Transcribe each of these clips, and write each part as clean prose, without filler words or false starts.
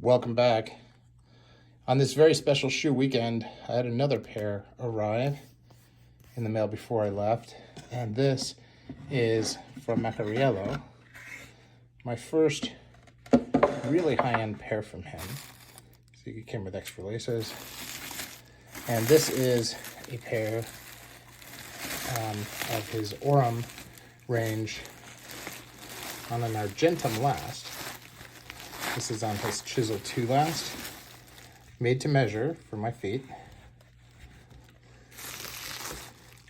Welcome back. On this very special shoe weekend, I had another pair arrive in the mail before I left, and this is from Meccariello. My first really high-end pair from him. So it came with extra laces. And this is a pair of his Aurum range on an Argentum last. This is on his Chisel 2 last, made to measure for my feet.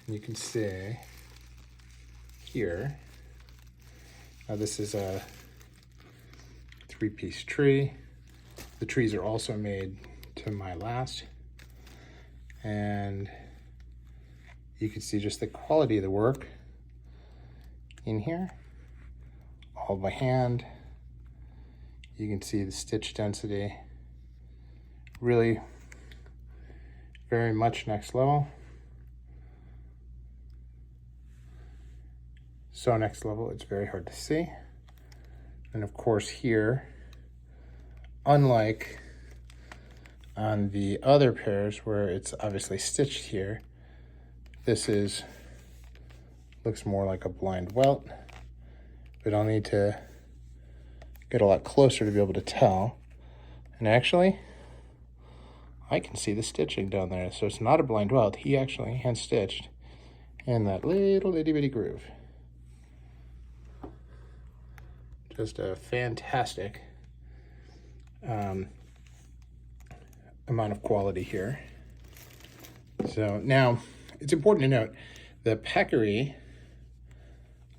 You can see here, now this is a 3-piece tree. The trees are also made to my last. And you can see just the quality of the work in here, all by hand. You can see the stitch density, really very much next level. So next level, it's very hard to see. And of course here, unlike on the other pairs where it's obviously stitched here, this looks more like a blind welt, but I'll need to get a lot closer to be able to tell. And actually, I can see the stitching down there. So it's not a blind welt. He actually hand stitched in that little itty bitty groove. Just a fantastic amount of quality here. So now it's important to note the Peccary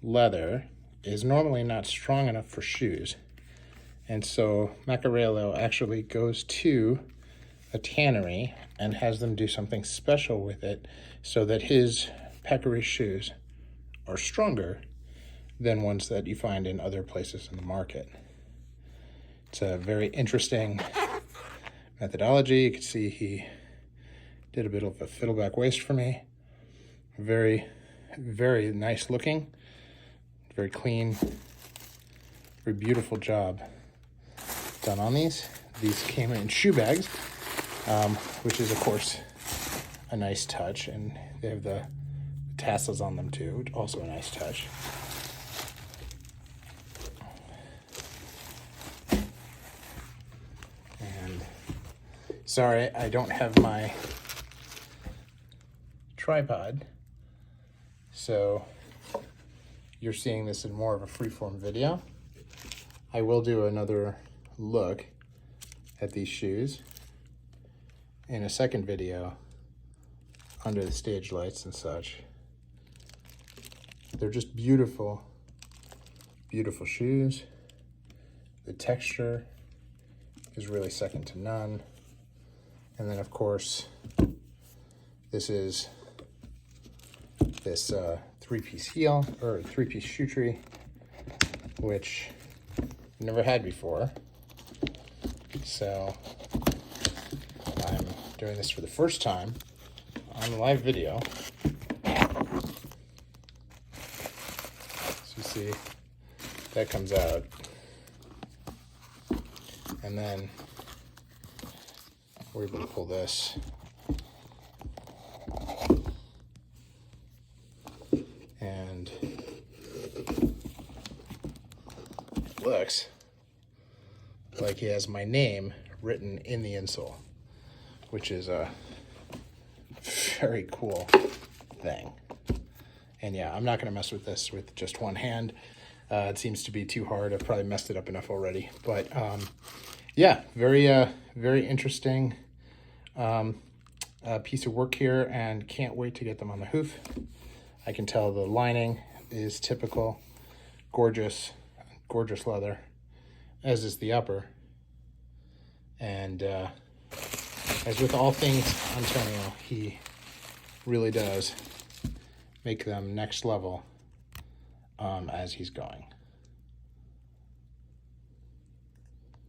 leather is normally not strong enough for shoes. And so Meccariello actually goes to a tannery and has them do something special with it so that his Peccary shoes are stronger than ones that you find in other places in the market. It's a very interesting methodology. You can see he did a bit of a fiddleback waist for me. Very, very nice looking, very clean, very beautiful job done on these. These came in shoe bags, which is of course a nice touch, and they have the tassels on them too, which also a nice touch. And sorry, I don't have my tripod, so you're seeing this in more of a freeform video. I will do another look at these shoes in a second video under the stage lights and such. They're just beautiful, beautiful shoes. The texture is really second to none. And then of course, this is this 3-piece heel, or 3-piece shoe tree, which I've never had before. So I'm doing this for the first time on live video. So you see that comes out, and then we're able to pull this, and it looks like he has my name written in the insole, which is a very cool thing. And yeah, I'm not gonna mess with this with just one hand. It seems to be too hard. I've probably messed it up enough already. But yeah, very interesting piece of work here, and can't wait to get them on the hoof. I can tell the lining is typical, gorgeous, gorgeous leather, as is the upper. And as with all things Antonio, he really does make them next level as he's going.